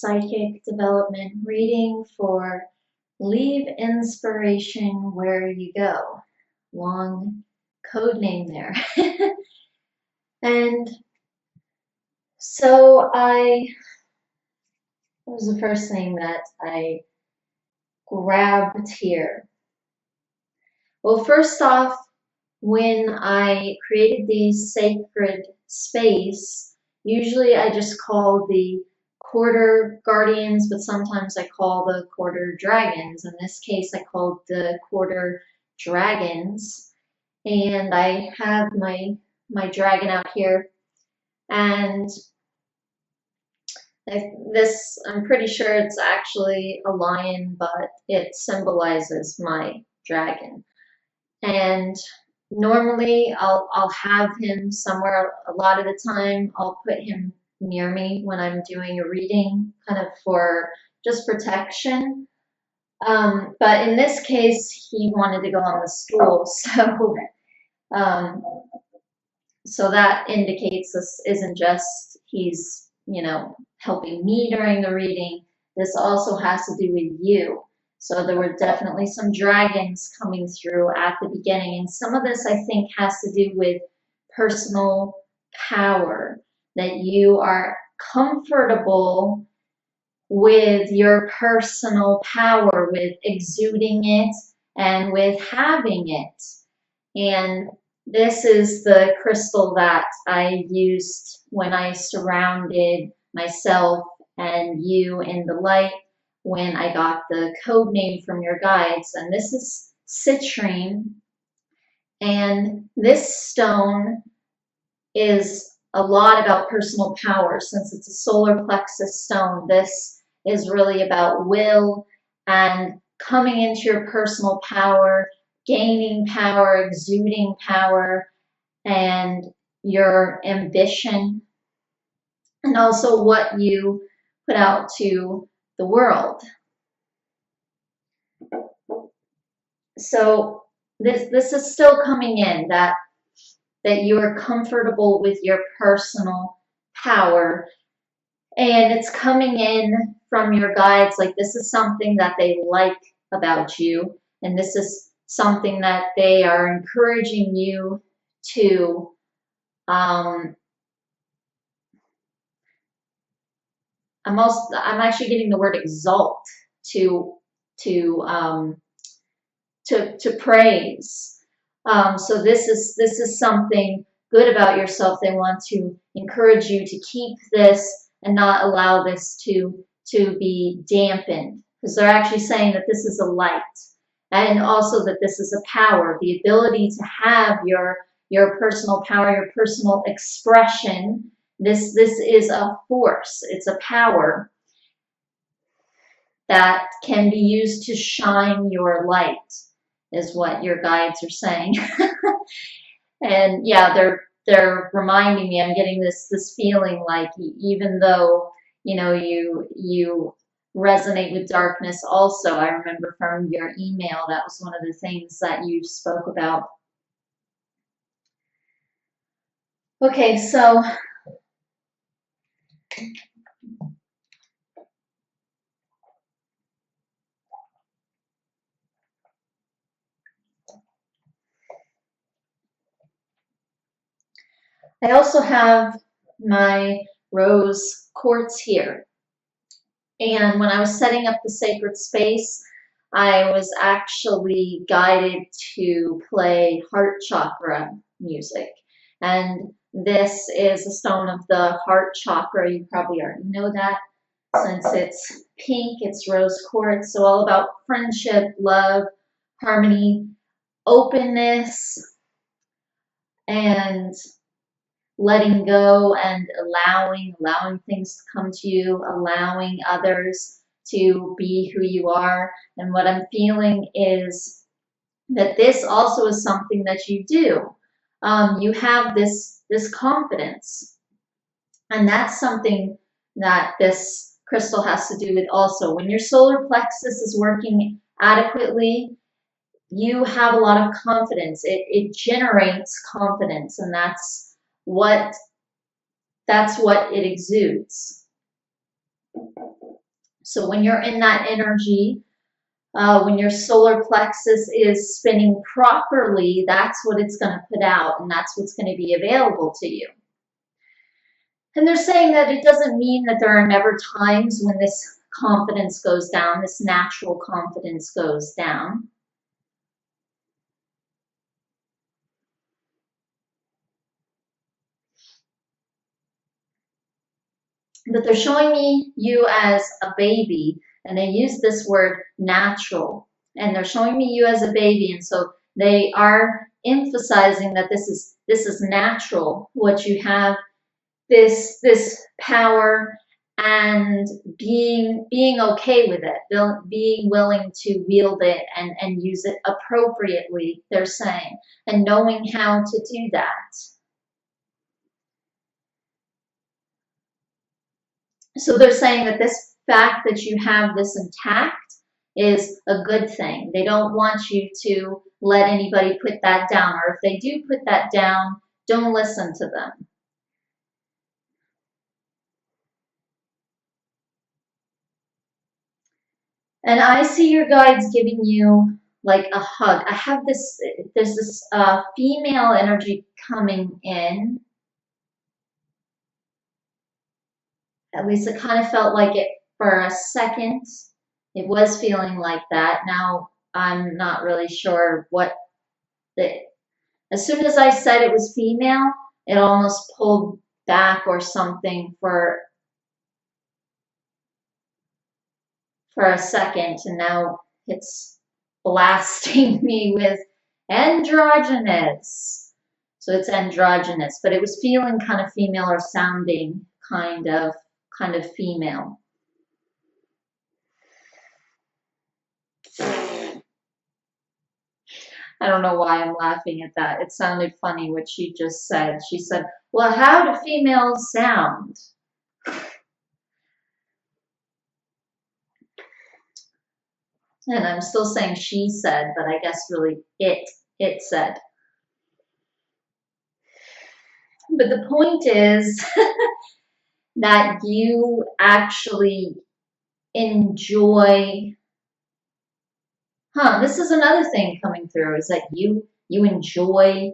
psychic development reading for Leave Inspiration Where You Go. Long code name there. And so what was the first thing that I grabbed here? Well, first off, when I created the sacred space, usually I just call the quarter guardians, but sometimes I call the quarter dragons. In this case, I called the quarter dragons. And I have my dragon out here. And this, I'm pretty sure it's actually a lion, but it symbolizes my dragon. And normally I'll have him somewhere. A lot of the time I'll put him near me when I'm doing a reading, kind of for just protection. But in this case, he wanted to go on the stool, so that indicates this isn't just he's, helping me during the reading. This also has to do with you. So there were definitely some dragons coming through at the beginning. And some of this, I think, has to do with personal power, that you are comfortable with your personal power, with exuding it and with having it. And this is the crystal that I used when I surrounded myself and you in the light when I got the code name from your guides. And this is citrine. And this stone is a lot about personal power. Since it's a solar plexus stone, this is really about will and coming into your personal power, gaining power, exuding power, and your ambition, and also what you put out to the world. So this is still coming in, that you are comfortable with your personal power, and it's coming in from your guides. Like, this is something that they like about you, and this is something that they are encouraging you to I'm actually getting the word exalt, to praise. So this is something good about yourself. They want to encourage you to keep this and not allow this to be dampened, because they're actually saying that this is a light, and also that this is a power, the ability to have your personal power, your personal expression. This is a force. It's a power that can be used to shine your light, is what your guides are saying. And yeah, they're reminding me. I'm getting this feeling like, even though you resonate with darkness also. I remember from your email, that was one of the things that you spoke about. Okay, so I also have my rose quartz here. And when I was setting up the sacred space, I was actually guided to play heart chakra music. And this is a stone of the heart chakra. You probably already know that, since it's pink, it's rose quartz. So all about friendship, love, harmony, openness, and letting go and allowing things to come to you, allowing others to be who you are. And what I'm feeling is that this also is something that you do. You have this confidence, and that's something that this crystal has to do with also. When your solar plexus is working adequately, you have a lot of confidence. It generates confidence, and that's what it exudes. So when you're in that energy, when your solar plexus is spinning properly, that's what it's going to put out, and that's what's going to be available to you. And they're saying that it doesn't mean that there are never times when this confidence goes down, this natural confidence goes down. But they're showing me you as a baby, and they use this word natural, and they're showing me you as a baby, and so they are emphasizing that this is natural, what you have, this power, and being okay with it, being willing to wield it and use it appropriately, they're saying, and knowing how to do that. So they're saying that this fact that you have this intact is a good thing. They don't want you to let anybody put that down, or if they do put that down, don't listen to them. And I see your guides giving you like a hug. I have this, there's this female energy coming in. At least it kind of felt like it for a second. It was feeling like that. Now I'm not really sure what the, as soon as I said it was female, it almost pulled back or something for a second, and now it's blasting me with androgynous. So it's androgynous, but it was feeling kind of female or sounding kind of female. I don't know why I'm laughing at that. It sounded funny what she just said. She said, well, how do females sound? And I'm still saying she said, but I guess really it said. But the point is that you actually enjoy, this is another thing coming through, is that you enjoy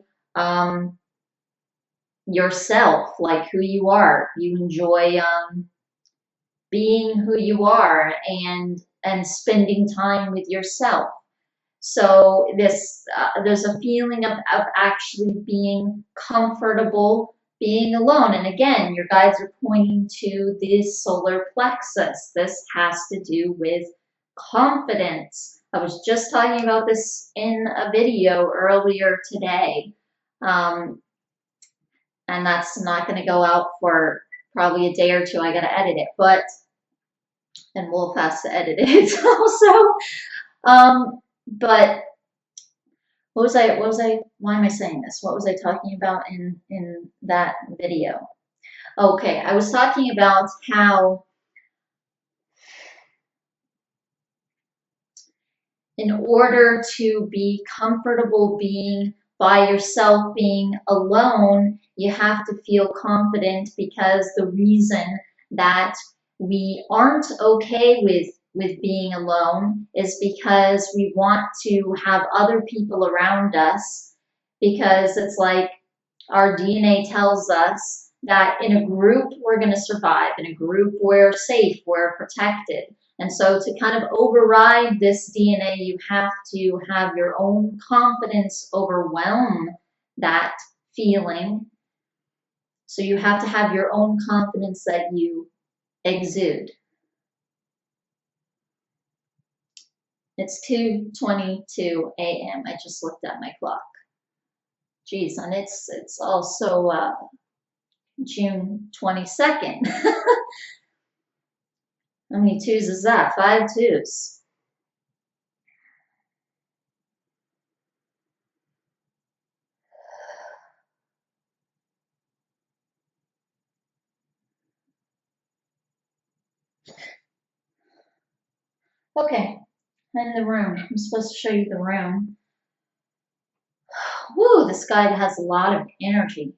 yourself, like who you are. You enjoy being who you are and spending time with yourself. So this there's a feeling of actually being comfortable being alone. And again, your guides are pointing to the solar plexus. This has to do with confidence. I was just talking about this in a video earlier today. And that's not going to go out for probably a day or two. I got to edit it, and Wolf has to edit it also. But why am I saying this? What was I talking about in that video? Okay, I was talking about how in order to be comfortable being by yourself, being alone, you have to feel confident, because the reason that we aren't okay with being alone is because we want to have other people around us, because it's like our DNA tells us that in a group we're going to survive, in a group we're safe, we're protected. And so to kind of override this DNA, you have to have your own confidence overwhelm that feeling. So you have to have your own confidence that you exude. It's 2:22 a.m. I just looked at my clock. Geez, and it's also June 22nd. How many twos is that? 5 twos. Okay, in the room. I'm supposed to show you the room. Woo, this guy has a lot of energy.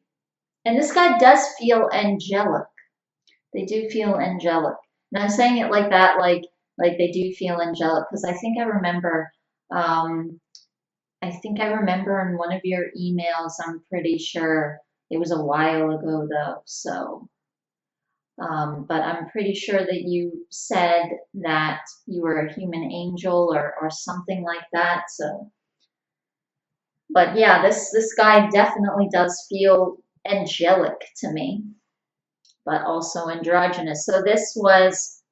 And this guy does feel angelic. They do feel angelic. And I'm saying it like that, like they do feel angelic, because um, I think I remember in one of your emails, I'm pretty sure it was a while ago though, so but I'm pretty sure that you said that you were a human angel or something like that. So, but yeah, this guy definitely does feel angelic to me, but also androgynous. So this was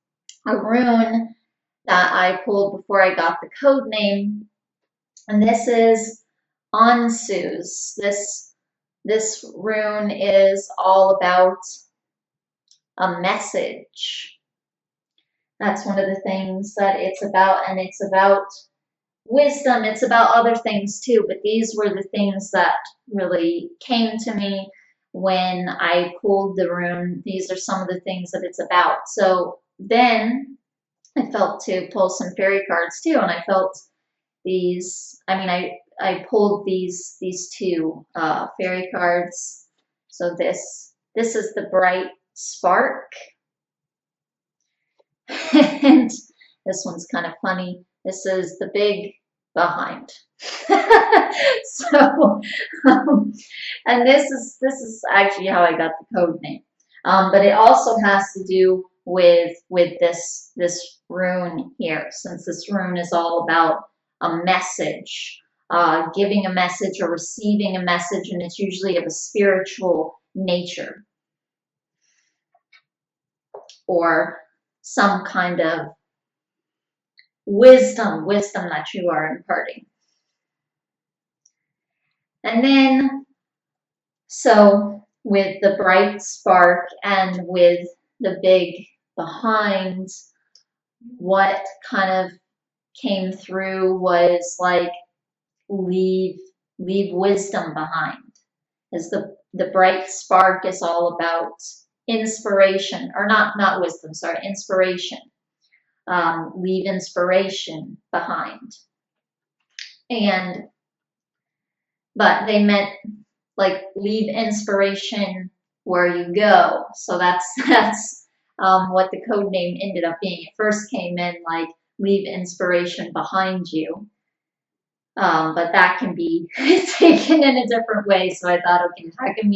a rune that I pulled before I got the code name, and this is Ansu's. This rune is all about a message. That's one of the things that it's about, and it's about wisdom. It's about other things too, but these were the things that really came to me when I pulled the rune. These are some of the things that it's about. So then I felt to pull some fairy cards too, and I felt these. I mean, I pulled these two fairy cards. So this is the bright spark, and this one's kind of funny. This is the big behind. So, and this is actually how I got the code name. But it also has to do with this rune here, since this rune is all about a message, giving a message or receiving a message, and it's usually of a spiritual nature or some kind of wisdom that you are imparting. And then, so with the bright spark and with the big behind, what kind of came through was like leave wisdom behind. As the bright spark is all about inspiration, or not wisdom, sorry, inspiration. Leave inspiration behind. But they meant like leave inspiration where you go. So that's what the code name ended up being. It first came in like leave inspiration behind you, but that can be taken in a different way. So I thought, okay, how can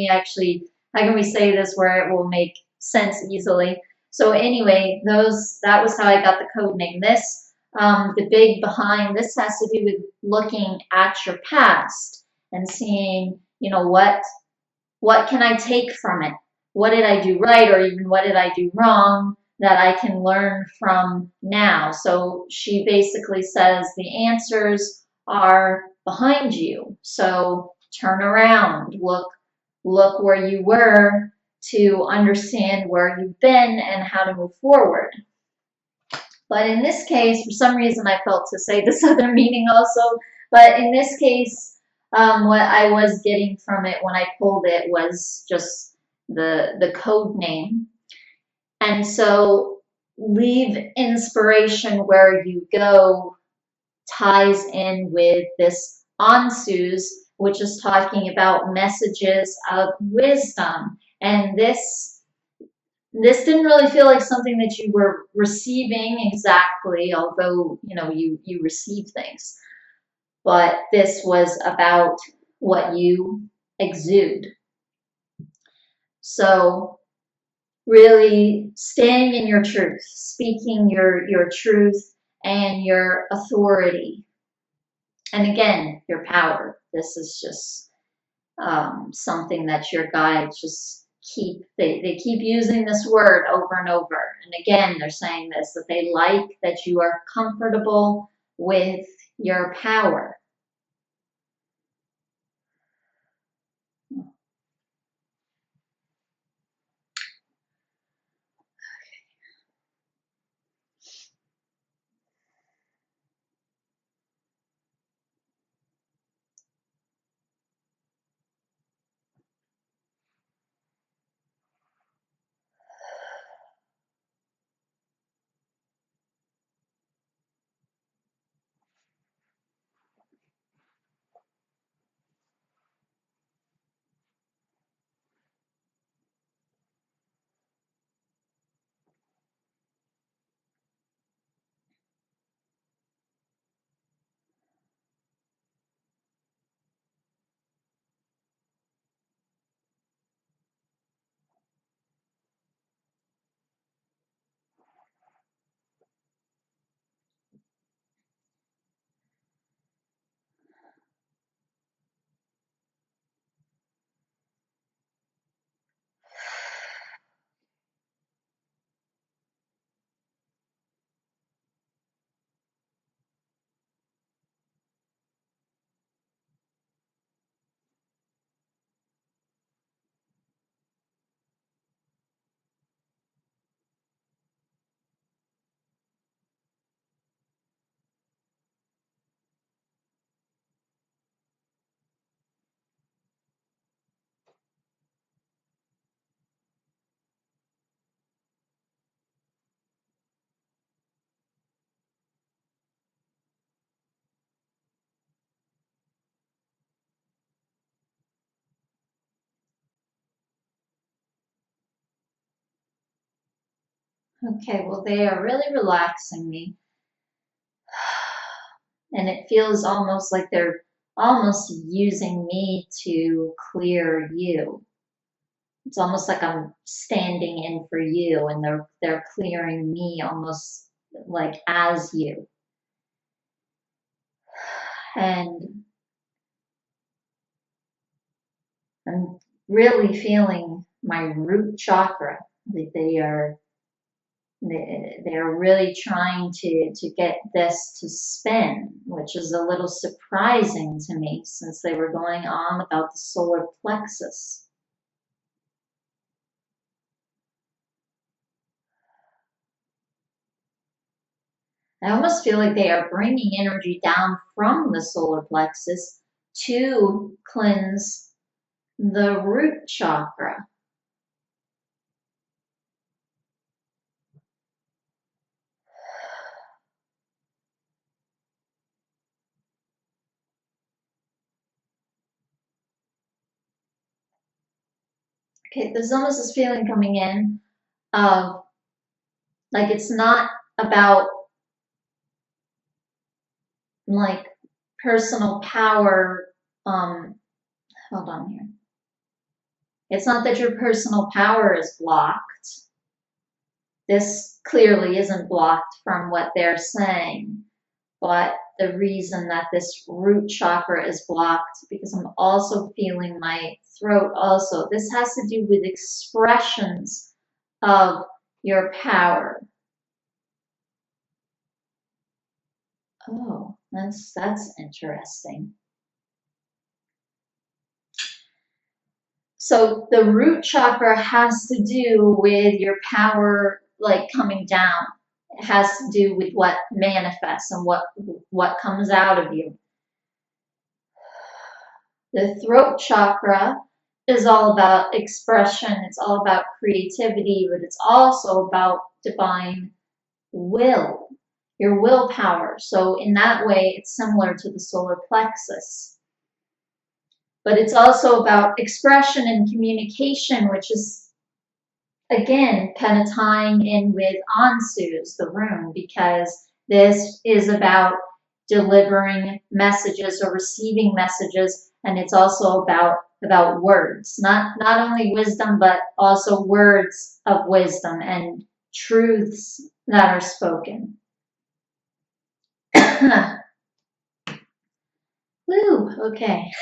we say this where it will make sense easily? So anyway, that was how I got the code name. This, the big behind, this has to do with looking at your past and seeing, what can I take from it? What did I do right, or even what did I do wrong that I can learn from now? So she basically says the answers are behind you. So turn around, look where you were to understand where you've been and how to move forward. But in this case, for some reason, I felt to say this other meaning also. But in this case, what I was getting from it when I pulled it was just the code name. And so leave inspiration where you go ties in with this Ansu's, which is talking about messages of wisdom. And this didn't really feel like something that you were receiving exactly, although you receive things. But this was about what you exude. So really staying in your truth, speaking your truth and your authority. And again, your power. This is just something that your guides just they keep using this word over and over. And again, they're saying this, that they like that you are comfortable with your power. Okay, well, they are really relaxing me. And it feels almost like they're almost using me to clear you. It's almost like I'm standing in for you and they're clearing me almost like as you. And I'm really feeling my root chakra. Like they're really trying to get this to spin, which is a little surprising to me since they were going on about the solar plexus. I almost feel like they are bringing energy down from the solar plexus to cleanse the root chakra. Okay, there's almost this feeling coming in of like it's not about like personal power. Hold on here. It's not that your personal power is blocked. This clearly isn't blocked from what they're saying, but the reason that this root chakra is blocked, because I'm also feeling my throat also. This has to do with expressions of your power. Oh, that's interesting. So the root chakra has to do with your power like coming down. It has to do with what manifests and what comes out of you. The throat chakra is all about expression, it's all about creativity, but it's also about divine will, your willpower. So in that way, it's similar to the solar plexus. But it's also about expression and communication, which is, again, kind of tying in with Ansu's, the room, because this is about delivering messages or receiving messages, and it's also about words, not only wisdom, but also words of wisdom and truths that are spoken. Woo, okay.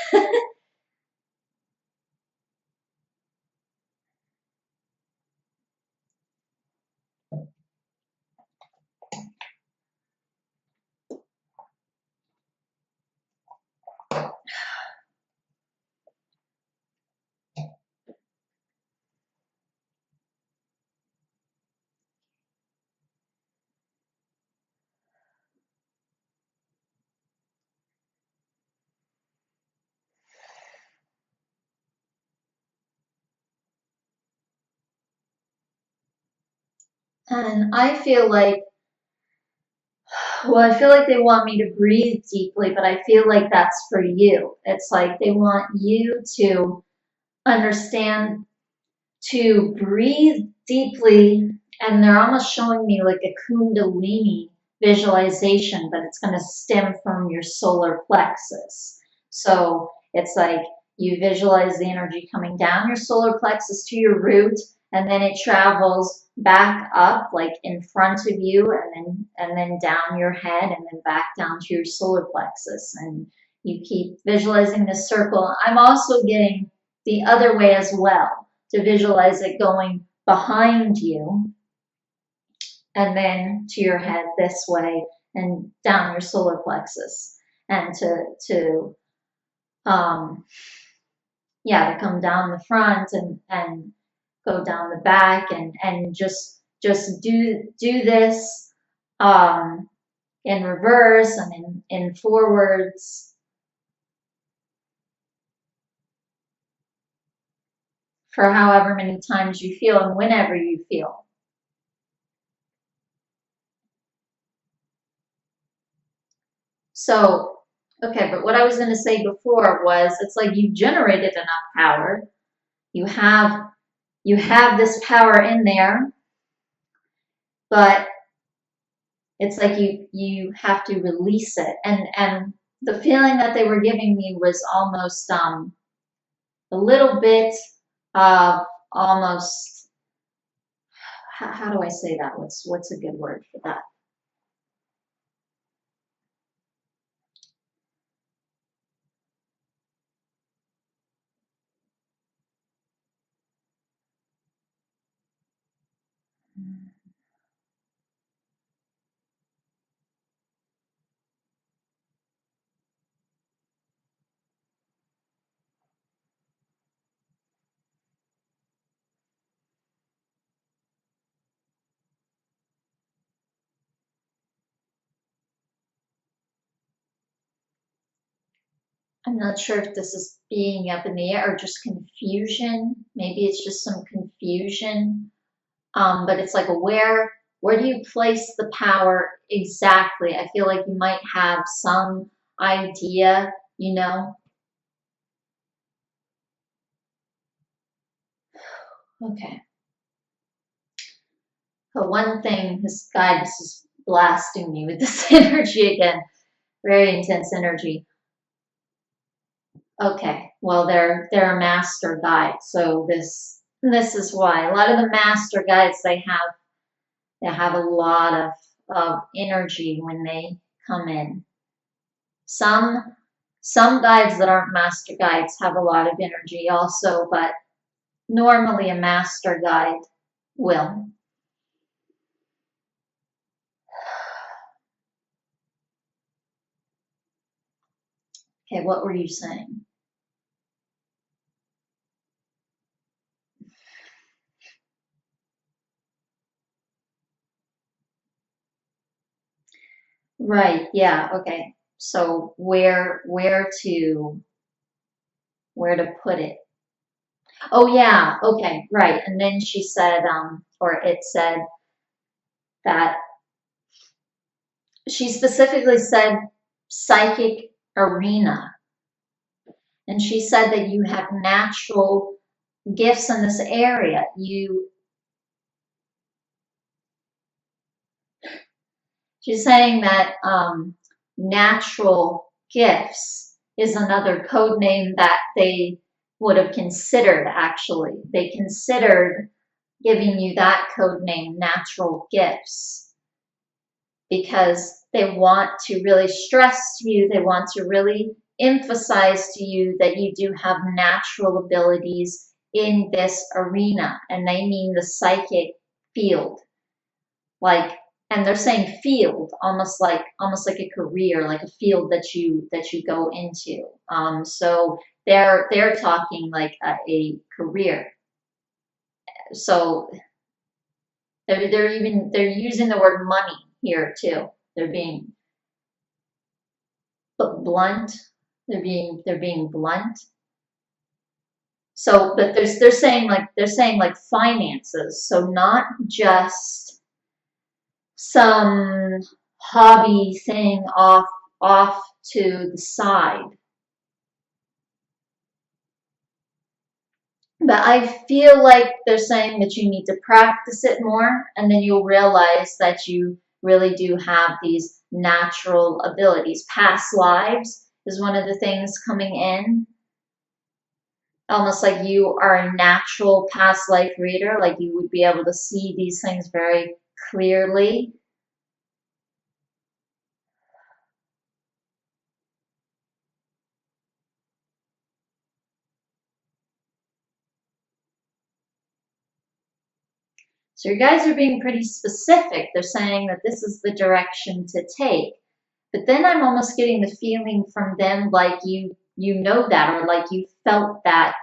And I feel like, well, I feel like they want me to breathe deeply, but I feel like that's for you. It's like they want you to understand to breathe deeply, and they're almost showing me like a kundalini visualization, but it's going to stem from your solar plexus. So it's like you visualize the energy coming down your solar plexus to your root, and then it travels back up like in front of you, and then down your head, and then back down to your solar plexus, and you keep visualizing this circle. I'm also getting the other way as well, to visualize it going behind you and then to your head this way and down your solar plexus, and to yeah, to come down the front and go down the back, and just do this in reverse and in forwards for however many times you feel and whenever you feel. So, okay, but what I was going to say before was it's like you've generated enough power. You have this power in there, but it's like you have to release it. And the feeling that they were giving me was almost a little bit of almost, how do I say that? What's a good word for that? I'm not sure if this is being up in the air or just confusion. Maybe it's just some confusion. But it's like, where do you place the power exactly? I feel like you might have some idea, you know? Okay. But one thing, this guy, this is blasting me with this energy again, very intense energy. Okay, well they're a master guide, so this is why a lot of the master guides they have a lot of energy when they come in. Some some guides that aren't master guides have a lot of energy also, but normally a master guide will. Okay, what were you saying? Right, yeah, okay. So where to put it? Oh yeah, okay, right. And then she said, or it said that she specifically said psychic arena. And she said that you have natural gifts in this area. She's saying that natural gifts is another code name that they would have considered, actually. They considered giving you that code name, natural gifts, because they want to really stress to you, they want to really emphasize to you that you do have natural abilities in this arena, and they mean the psychic field. Like, and they're saying field, almost like a career, like a field that you go into. So they're talking like a career. So they're using the word money here too. They're being blunt. They're being blunt. So, but they're saying like finances. So not just some hobby thing off to the side. But I feel like they're saying that you need to practice it more, and then you'll realize that you really do have these natural abilities. Past lives is one of the things coming in, almost like you are a natural past life reader, like you would be able to see these things very clearly. So your guys are being pretty specific. They're saying that this is the direction to take. But then I'm almost getting the feeling from them like you know that, or like you felt that.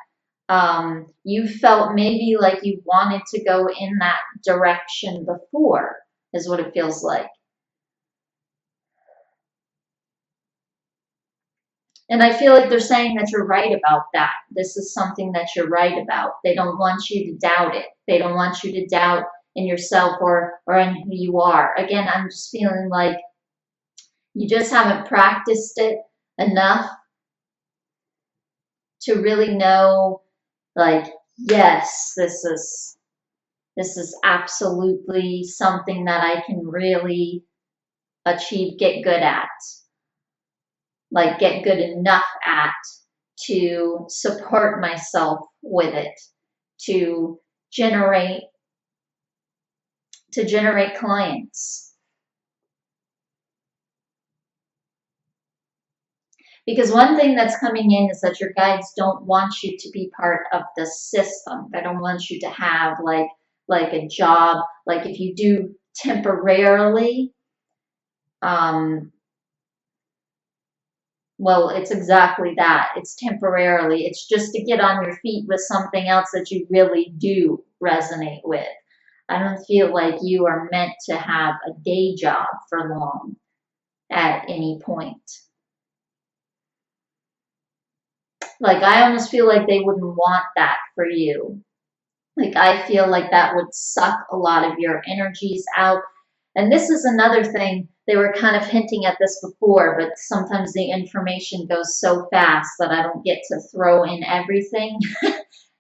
You felt maybe like you wanted to go in that direction before, is what it feels like. And I feel like they're saying that you're right about that. This is something that you're right about. They don't want you to doubt it. They don't want you to doubt in yourself or in who you are. Again, I'm just feeling like you just haven't practiced it enough to really know, like, yes, This is absolutely something that I can really achieve, get good at, like get good enough at to support myself with it, to generate clients. Because one thing that's coming in is that your guides don't want you to be part of the system. They don't want you to have like a job. Like if you do temporarily, well, it's exactly that. It's temporarily. It's just to get on your feet with something else that you really do resonate with. I don't feel like you are meant to have a day job for long at any point. Like, I almost feel like they wouldn't want that for you. Like, I feel like that would suck a lot of your energies out. And this is another thing, they were kind of hinting at this before, but sometimes the information goes so fast that I don't get to throw in everything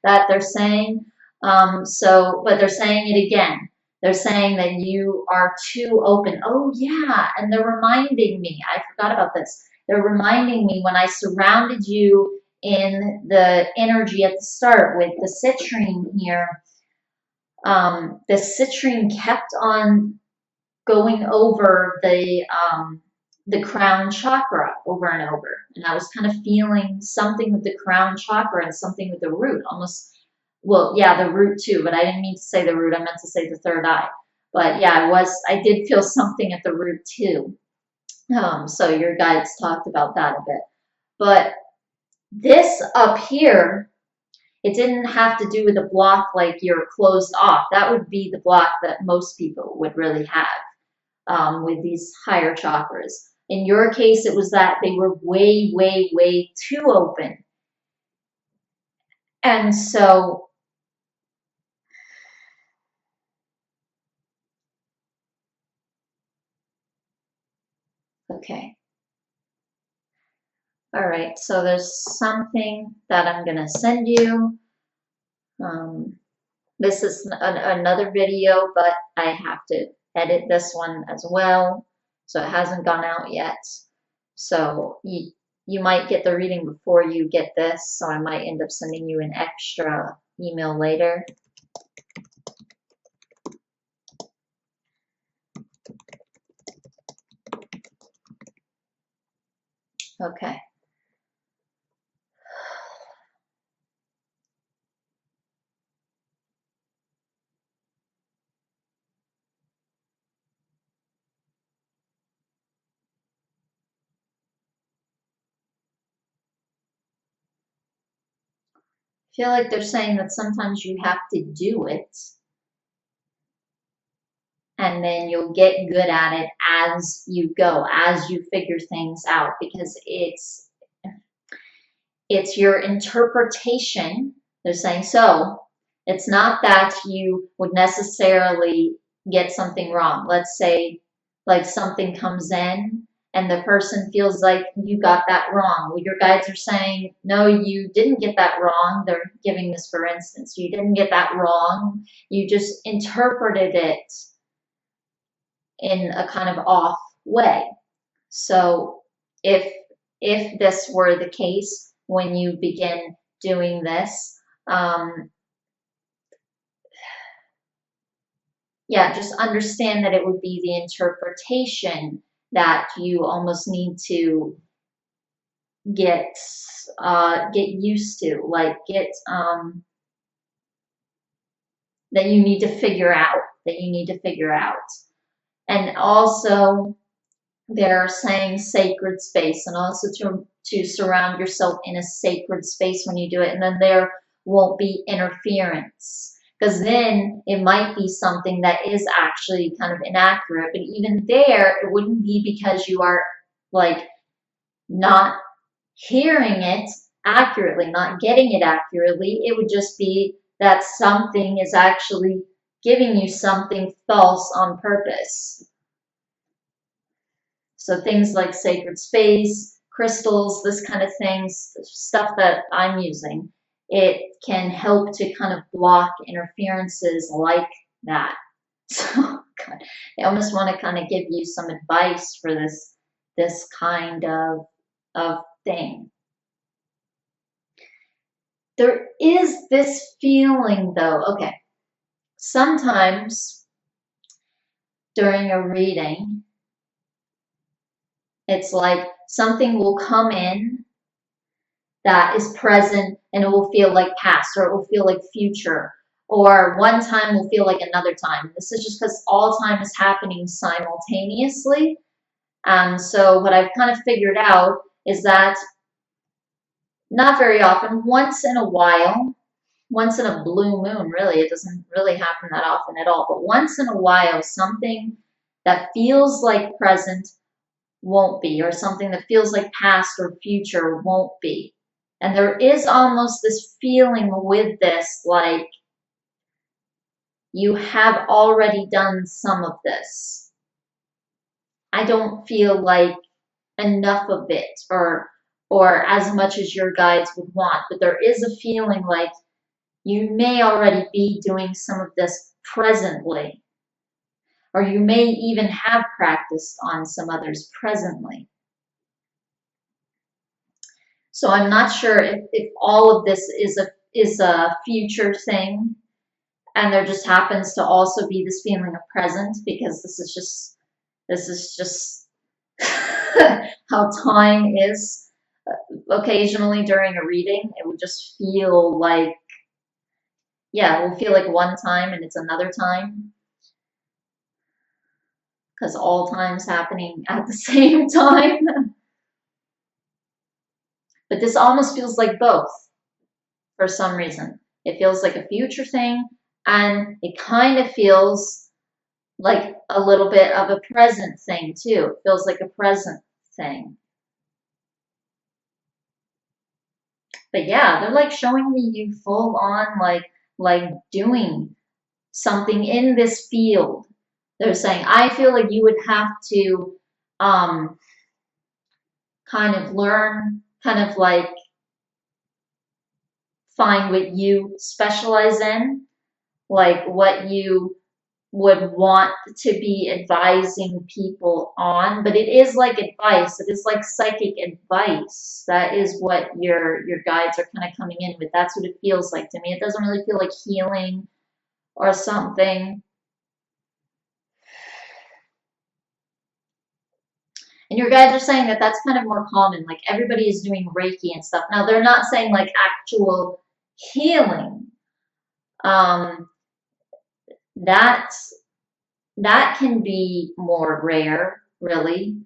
that they're saying. But they're saying it again. They're saying that you are too open. Oh, yeah. And they're reminding me, I forgot about this. They're reminding me when I surrounded you in the energy at the start with the citrine here, the citrine kept on going over the crown chakra over and over. And I was kind of feeling something with the crown chakra and something with the root, almost, well, yeah, the root too, but I didn't mean to say the root, I meant to say the third eye. But yeah, I did feel something at the root too. So your guides talked about that a bit. But this up here, it didn't have to do with a block like you're closed off. That would be the block that most people would really have with these higher chakras. In your case, it was that they were way, way, way too open. And so, okay. All right, so there's something that I'm going to send you. This is another video, but I have to edit this one as well. So it hasn't gone out yet. So you might get the reading before you get this. So I might end up sending you an extra email later. Okay. I feel like they're saying that sometimes you have to do it and then you'll get good at it as you go, as you figure things out, because it's your interpretation. They're saying, so it's not that you would necessarily get something wrong. Let's say like something comes in and the person feels like you got that wrong. Well, your guides are saying, no, you didn't get that wrong. They're giving this for instance. You didn't get that wrong. You just interpreted it in a kind of off way. So if this were the case when you begin doing this, yeah, just understand that it would be the interpretation that you almost need to get used to, like that you need to figure out, and also they're saying sacred space, and also to surround yourself in a sacred space when you do it, and then there won't be interference. Because then it might be something that is actually kind of inaccurate, but even there, it wouldn't be because you are like not hearing it accurately, not getting it accurately. It would just be that something is actually giving you something false on purpose. So things like sacred space, crystals, this kind of things, stuff that I'm using, it can help to kind of block interferences like that. So, God, I almost want to kind of give you some advice for this kind of thing. There is this feeling though, okay, sometimes during a reading, it's like something will come in that is present and it will feel like past, or it will feel like future, or one time will feel like another time. This is just because all time is happening simultaneously. And so what I've kind of figured out is that not very often, once in a while, once in a blue moon, really, it doesn't really happen that often at all, but once in a while, something that feels like present won't be, or something that feels like past or future won't be. And there is almost this feeling with this, like you have already done some of this. I don't feel like enough of it, or as much as your guides would want, but there is a feeling like you may already be doing some of this presently, or you may even have practiced on some others presently. So I'm not sure if all of this is a future thing, and there just happens to also be this feeling of present, because this is just how time is. Occasionally during a reading, it would just feel like, yeah, it will feel like one time and it's another time, because all time's happening at the same time. But this almost feels like both for some reason. It feels like a future thing, and it kind of feels like a little bit of a present thing too. It feels like a present thing. But yeah, they're like showing me you full on like doing something in this field. They're saying, I feel like you would have to kind of learn, kind of like find what you specialize in, like what you would want to be advising people on. But it is like advice. It is like psychic advice. That is what your guides are kind of coming in with. That's what it feels like to me. It doesn't really feel like healing or something. And your guides are saying that that's kind of more common. Like everybody is doing Reiki and stuff. Now they're not saying like actual healing. That that can be more rare, really,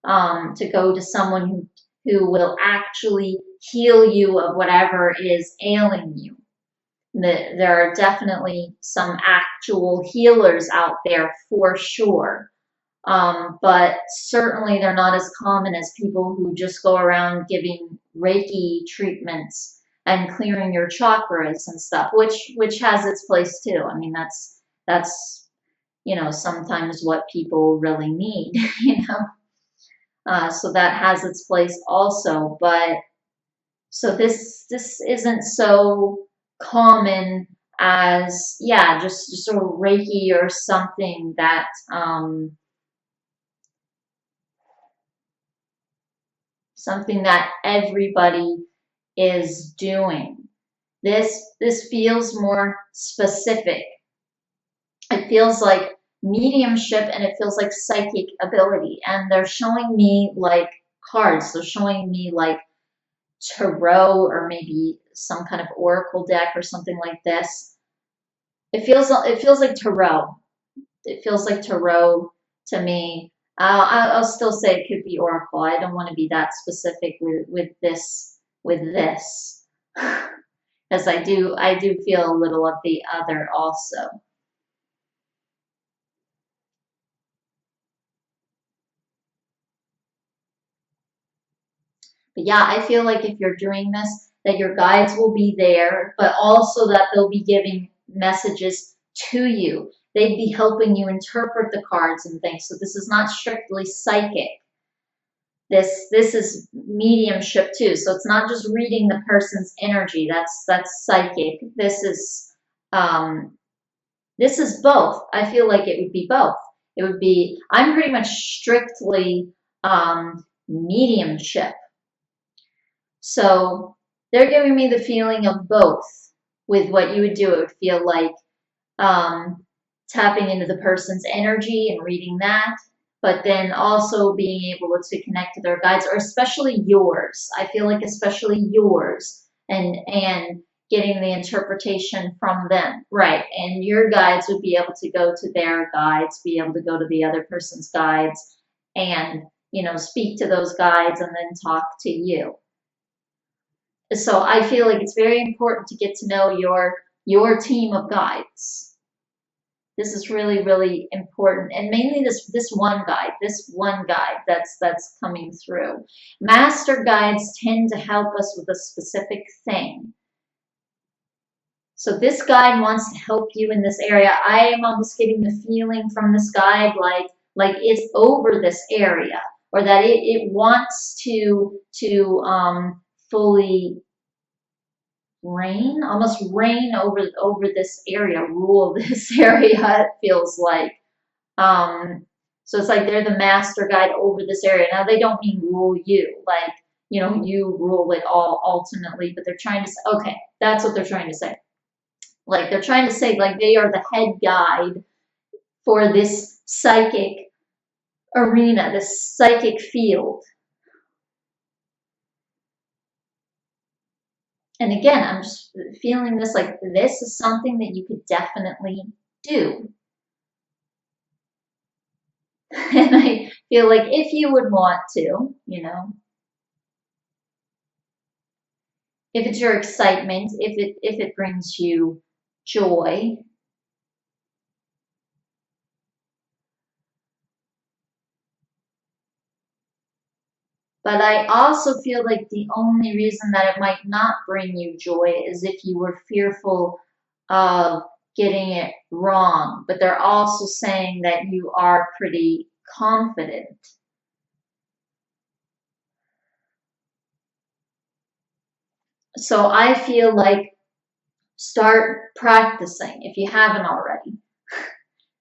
to go to someone who will actually heal you of whatever is ailing you. There are definitely some actual healers out there for sure. But certainly they're not as common as people who just go around giving Reiki treatments and clearing your chakras and stuff, which has its place too. I mean, that's sometimes what people really need, so that has its place also. But so this isn't so common as, yeah, just sort of Reiki or something that everybody is doing. This feels more specific. It feels like mediumship, and it feels like psychic ability. And they're showing me like cards. They're showing me like tarot, or maybe some kind of oracle deck or something like this. It feels like tarot. It feels like tarot to me. I'll still say it could be oracle. I don't want to be that specific with this because I do feel a little of the other also. But yeah, I feel like if you're doing this, that your guides will be there, but also that they'll be giving messages to you. They'd be helping you interpret the cards and things. So this is not strictly psychic. This is mediumship too. So it's not just reading the person's energy. That's psychic. This is This is both. I feel like it would be both. It would be, I'm pretty much strictly mediumship. So they're giving me the feeling of both with what you would do. It would feel like um, tapping into the person's energy and reading that, but then also being able to connect to their guides, or especially yours. I feel like especially yours, and getting the interpretation from them, right? And your guides would be able to go to their guides, be able to go to the other person's guides, and speak to those guides, and then talk to you. So I feel like it's very important to get to know your team of guides. This is really, really important, and mainly this one guide that's coming through. Master guides tend to help us with a specific thing. So this guide wants to help you in this area. I am almost getting the feeling from this guide like it's over this area, or that it wants to fully almost reign over this area, rule this area. It feels like. So it's like they're the master guide over this area. Now they don't mean rule you, like you rule it all ultimately, but they're trying to say, okay, that's what they're trying to say. Like they're trying to say, like they are the head guide for this psychic arena, this psychic field. And again, I'm just feeling this, like this is something that you could definitely do. And I feel like if you would want to, if it's your excitement, if it brings you joy. But I also feel like the only reason that it might not bring you joy is if you were fearful of getting it wrong. But they're also saying that you are pretty confident. So I feel like start practicing if you haven't already.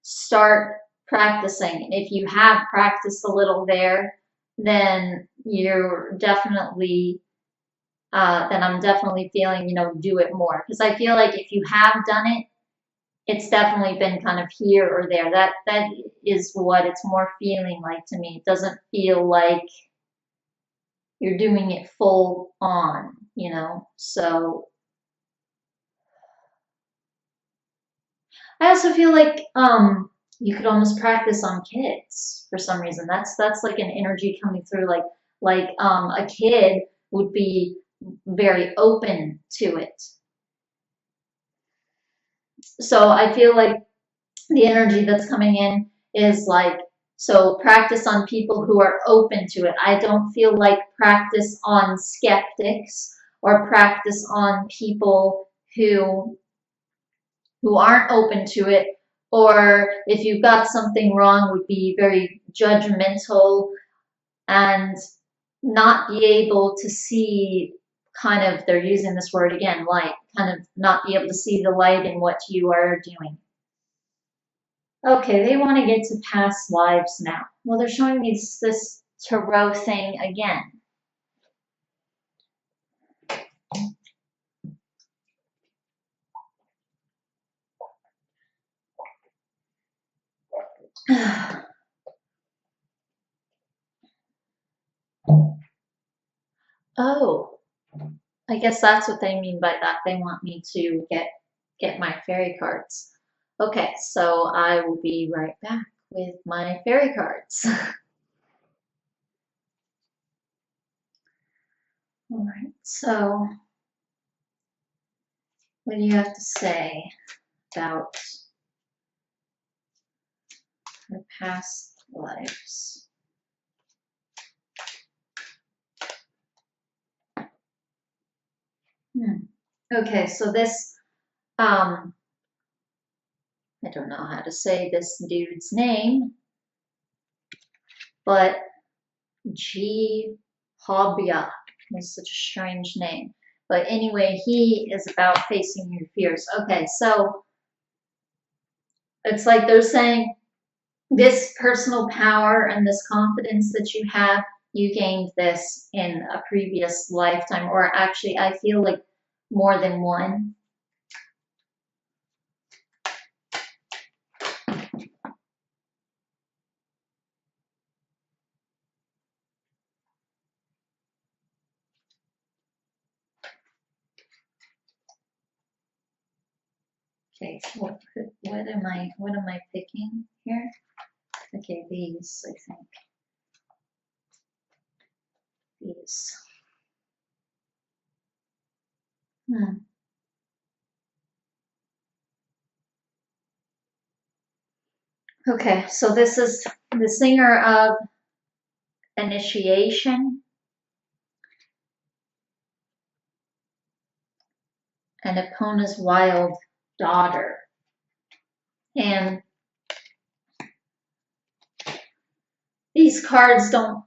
Start practicing. And if you have practiced a little there, then you're definitely then I'm definitely feeling, do it more. Because I feel like if you have done it, it's definitely been kind of here or there. That is what it's more feeling like to me. It doesn't feel like you're doing it full on, So I also feel like you could almost practice on kids for some reason. That's like an energy coming through, like a kid would be very open to it. So I feel like the energy that's coming in is like, so practice on people who are open to it. I don't feel like practice on skeptics or practice on people who aren't open to it, or if you got something wrong would be very judgmental and not be able to see, kind of, they're using this word again, light, kind of not be able to see the light in what you are doing. Okay, they want to get to past lives now. Well, they're showing me this tarot thing again. Oh, I guess that's what they mean by that. They want me to get my fairy cards. Okay, so I will be right back with my fairy cards. All right, so what do you have to say about her past lives? Okay, so this, I don't know how to say this dude's name, but G. Hobya is such a strange name. But anyway, he is about facing your fears. Okay, so It's like they're saying this personal power and this confidence that you have, you gained this in a previous lifetime, or actually, I feel like more than one. Okay, what am I picking here? Okay, these, I think. These. Okay, so this is the singer of initiation and Epona's wild daughter. And these cards don't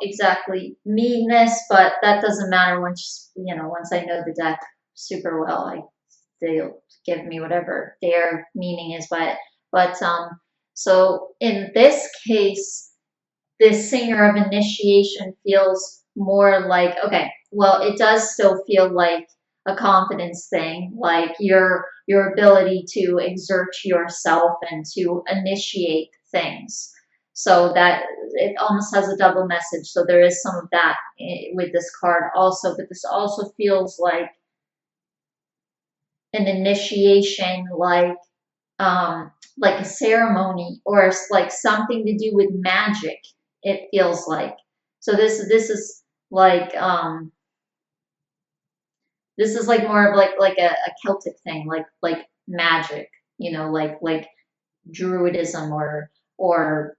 exactly mean this, but that doesn't matter once once I know the deck super well. They'll give me whatever their meaning is by it. But so in this case, this singer of initiation feels more like, okay, well, it does still feel like a confidence thing, like your ability to exert yourself and to initiate things. So that it almost has a double message. So there is some of that with this card also, but this also feels an initiation, like a ceremony, or like something to do with magic. It feels like. So this is like this is like more of like a Celtic thing, like magic, like Druidism, or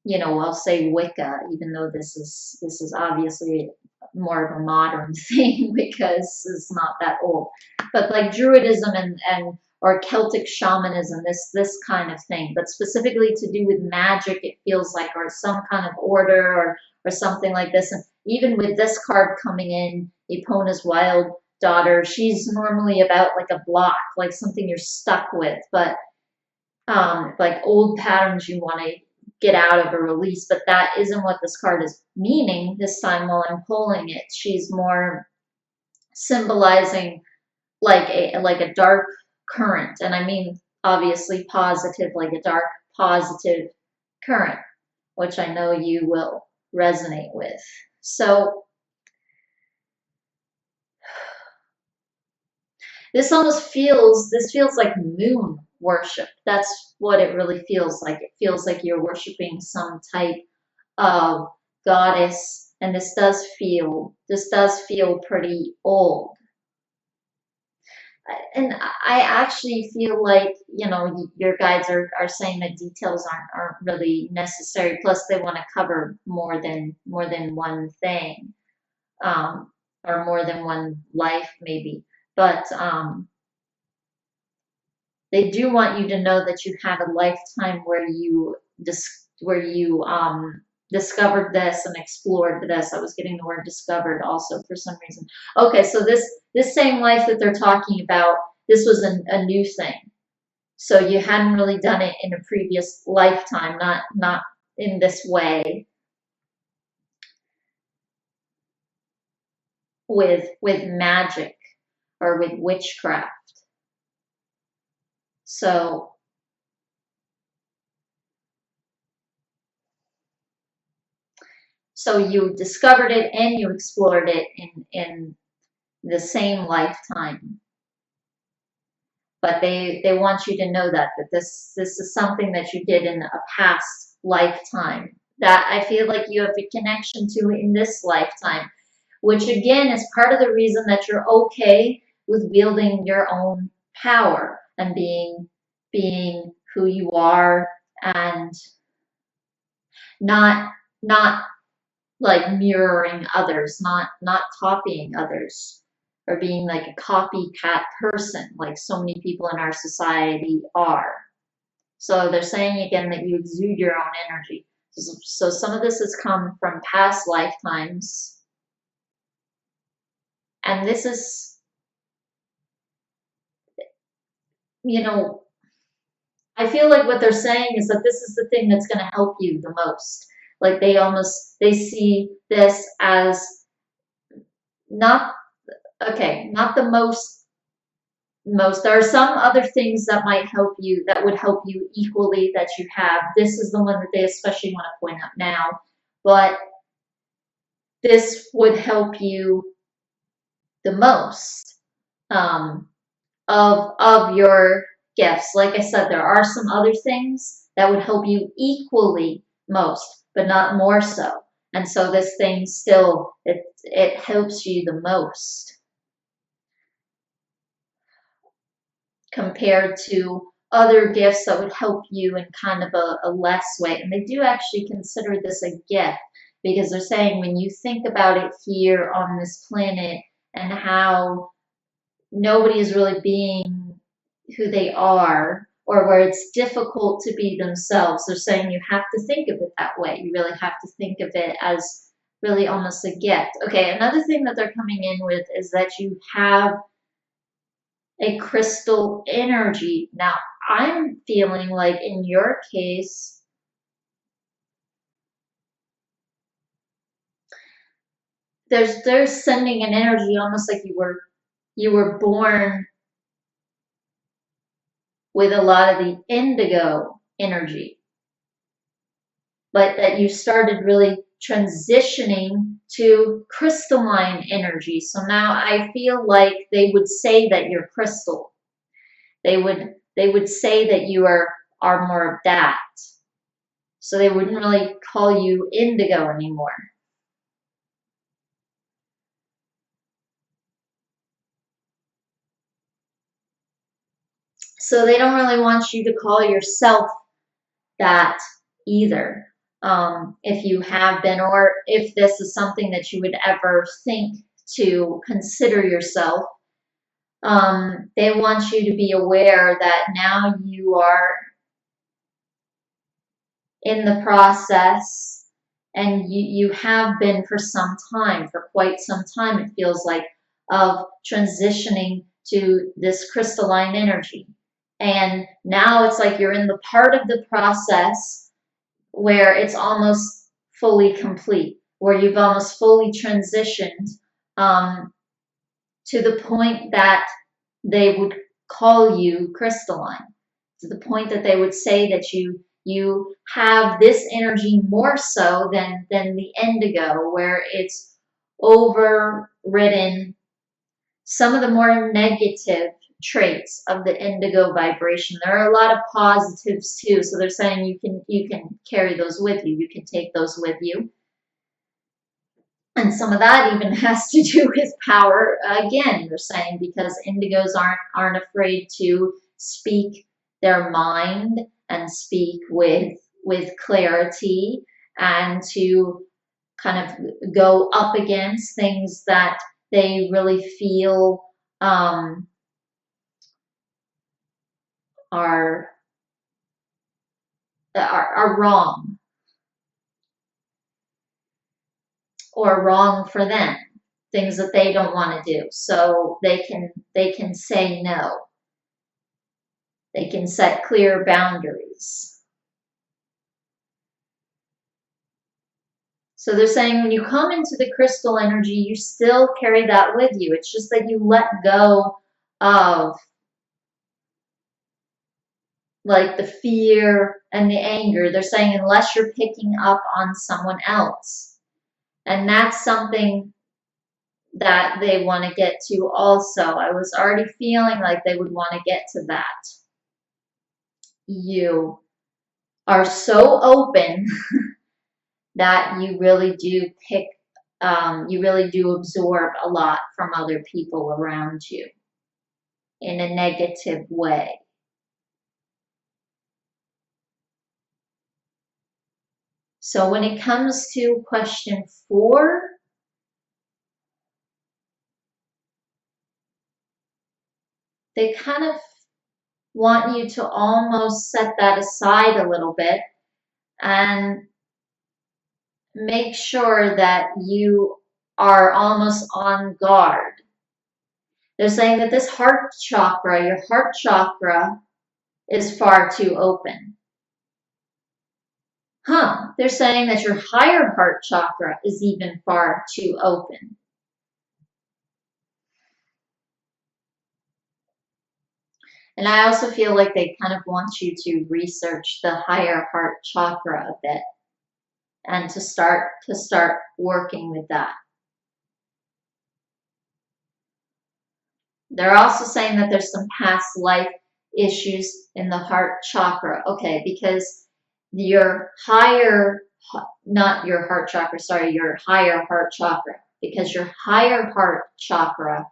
I'll say Wicca, even though this is obviously more of a modern thing because it's not that old. But like Druidism and or Celtic shamanism, this kind of thing, but specifically to do with magic, it feels like, or some kind of order, or something like this. And even with this card coming in, Epona's wild daughter, she's normally about like a block, like something you're stuck with, but like old patterns you want to get out of or release, but that isn't what this card is meaning this time while I'm pulling it. She's more symbolizing like a dark current, and I mean obviously positive, like a dark positive current, which I know you will resonate with. So this feels like moon worship. That's what it really feels like. It feels like you're worshiping some type of goddess, and this does feel pretty old. And I actually feel like, your guides are saying that details aren't really necessary. Plus, they want to cover more than one thing, um, or more than one life, maybe. But they do want you to know that you had a lifetime where you discovered this and explored this. I was getting the word discovered also for some reason. Okay, so this same life that they're talking about, this was a new thing. So you hadn't really done it in a previous lifetime, not in this way with magic or with witchcraft. So you discovered it and you explored it in the same lifetime. But they want you to know that this is something that you did in a past lifetime that I feel like you have a connection to in this lifetime, which again is part of the reason that you're okay with wielding your own power and being who you are, and not like mirroring others, not copying others, or being like a copycat person like so many people in our society are. So they're saying again that you exude your own energy. So some of this has come from past lifetimes, and this is, you know, I feel like what they're saying is that this is the thing that's going to help you the most. Like they see this as not, okay, not the most. There are some other things that might help you, that would help you equally that you have. This is the one that they especially want to point out now, but this would help you the most. Of your gifts. Like I said, there are some other things that would help you equally most, but not more so. And so this thing still, it helps you the most compared to other gifts that would help you in kind of a less way. And they do actually consider this a gift, because they're saying when you think about it here on this planet and how nobody is really being who they are, or where it's difficult to be themselves. They're saying you have to think of it that way. You really have to think of it as really almost a gift. Okay, another thing that they're coming in with is that you have a crystal energy. Now, I'm feeling like in your case, they're sending an energy almost like you were born with a lot of the indigo energy, but that you started really transitioning to crystalline energy. So now I feel like they would say that you're crystal. They would say that you are more of that. So they wouldn't really call you indigo anymore. So they don't really want you to call yourself that either. If you have been, or if this is something that you would ever think to consider yourself, they want you to be aware that now you are in the process, and you have been for some time, for quite some time, it feels like, of transitioning to this crystalline energy. And now it's like you're in the part of the process where it's almost fully complete, where you've almost fully transitioned, to the point that they would call you crystalline, to the point that they would say that you have this energy more so than the indigo, where it's overridden some of the more negative traits of the indigo vibration. There are a lot of positives too, so they're saying you can carry those with you. You can take those with you. And some of that even has to do with power. Again, they're saying because indigos aren't afraid to speak their mind and speak with clarity, and to kind of go up against things that they really feel are wrong, or wrong for them, things that they don't want to do. So they can say no. They can set clear boundaries. So they're saying when you come into the crystal energy, you still carry that with you. It's just that you let go of like the fear and the anger. They're saying unless you're picking up on someone else. And that's something that they want to get to also. I was already feeling like they would want to get to that. You are so open that you really do you really do absorb a lot from other people around you in a negative way. So when it comes to question 4, they kind of want you to almost set that aside a little bit and make sure that you are almost on guard. They're saying that this heart chakra, your heart chakra, is far too open. They're saying that your higher heart chakra is even far too open. And I also feel like they kind of want you to research the higher heart chakra a bit and to start working with that. They're also saying that there's some past life issues in the heart chakra. Okay, because your higher, not your heart chakra, sorry, your higher heart chakra, because your higher heart chakra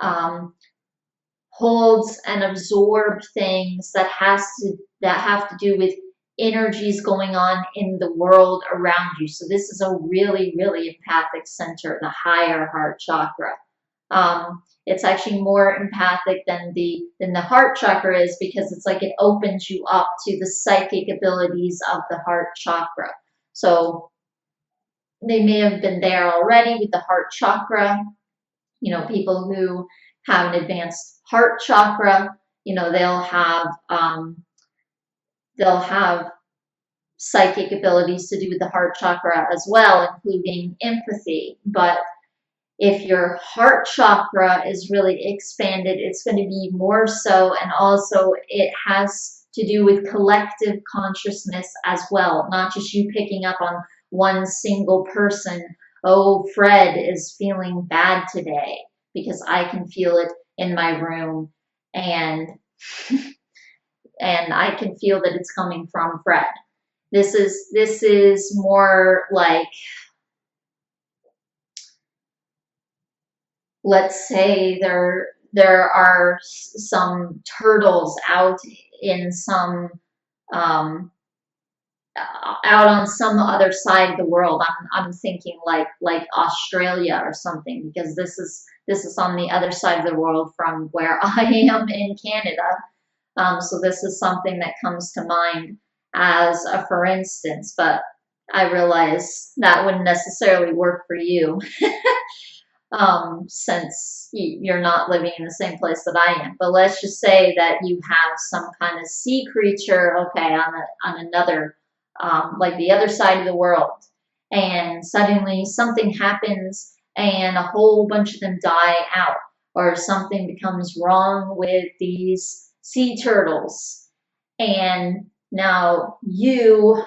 um, holds and absorbs things that have to do with energies going on in the world around you. So this is a really, really empathic center, the higher heart chakra. It's actually more empathic than the heart chakra is, because it's like it opens you up to the psychic abilities of the heart chakra. So they may have been there already with the heart chakra. People who have an advanced heart chakra, they'll have psychic abilities to do with the heart chakra as well, including empathy. But if your heart chakra is really expanded, it's going to be more so, and also it has to do with collective consciousness as well, not just you picking up on one single person. Oh, Fred is feeling bad today because I can feel it in my room, and and I can feel that it's coming from Fred. This is more like, let's say there are some turtles out in some out on some other side of the world. I'm thinking like Australia or something, because this is on the other side of the world from where I am in Canada. So this is something that comes to mind as a for instance, but I realize that wouldn't necessarily work for you. Since you're not living in the same place that I am. But let's just say that you have some kind of sea creature, okay, on another, like the other side of the world, and suddenly something happens and a whole bunch of them die out, or something becomes wrong with these sea turtles, and now you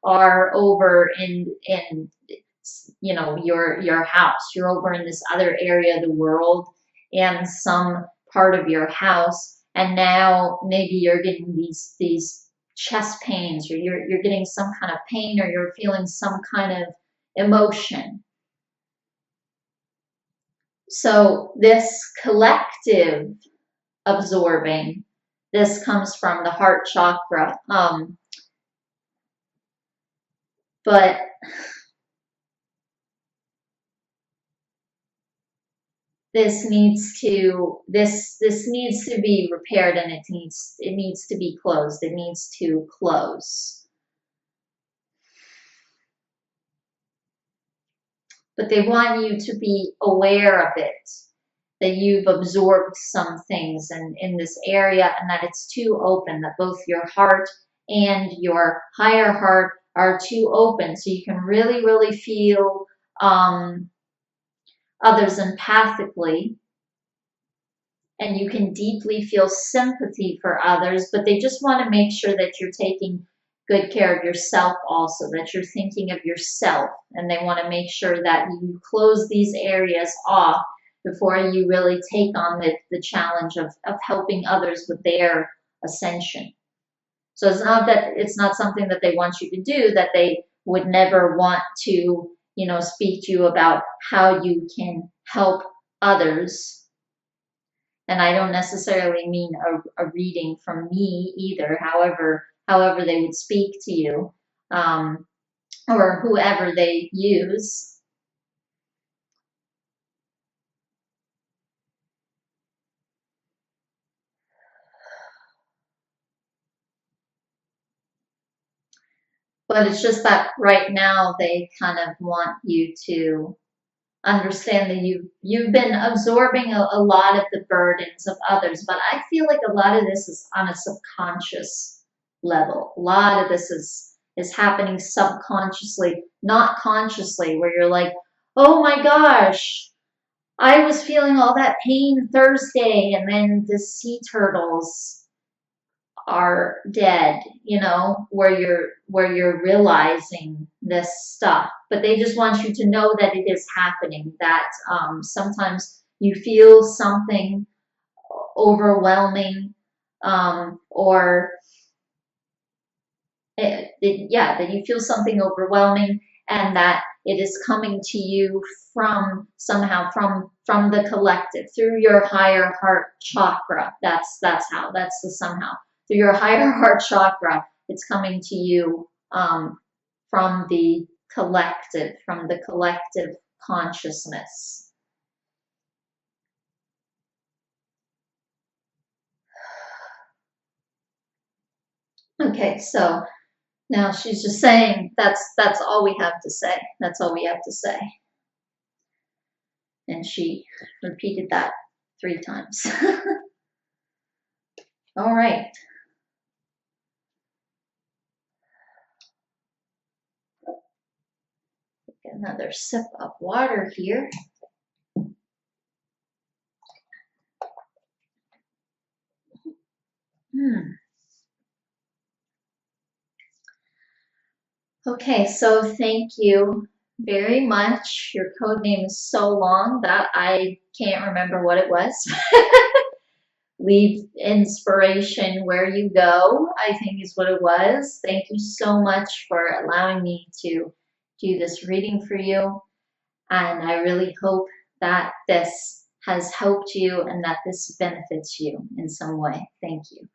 are over in your house. You're over in this other area of the world, and some part of your house, and now maybe you're getting these chest pains, or you're getting some kind of pain, or you're feeling some kind of emotion. So this collective absorbing, this comes from the heart chakra. But this needs to be repaired, and it needs to be closed. It needs to close. But they want you to be aware of it, that you've absorbed some things in this area, and that it's too open, that both your heart and your higher heart are too open, so you can really, really feel others empathically, and you can deeply feel sympathy for others, but they just want to make sure that you're taking good care of yourself also, that you're thinking of yourself, and they want to make sure that you close these areas off before you really take on the challenge of helping others with their ascension. So it's not something that they want you to do, that they would never want to, speak to you about how you can help others. And I don't necessarily mean a reading from me either, however they would speak to you, or whoever they use. But it's just that right now they kind of want you to understand that you've been absorbing a lot of the burdens of others, but I feel like a lot of this is on a subconscious level. A lot of this is happening subconsciously, not consciously, where you're like, oh my gosh, I was feeling all that pain Thursday, and then the sea turtles are dead, where you're realizing this stuff. But they just want you to know that it is happening, that sometimes you feel something overwhelming, or that you feel something overwhelming, and that it is coming to you from somehow from the collective, through your higher heart chakra. That's the somehow, through your higher heart chakra. It's coming to you, from the collective consciousness. Okay, so now she's just saying that's all we have to say. That's all we have to say. And she repeated that 3 times. All right. Get another sip of water here. Okay, so thank you very much. Your code name is so long that I can't remember what it was. Leave inspiration where you go, I think is what it was. Thank you so much for allowing me to do this reading for you. And I really hope that this has helped you and that this benefits you in some way. Thank you.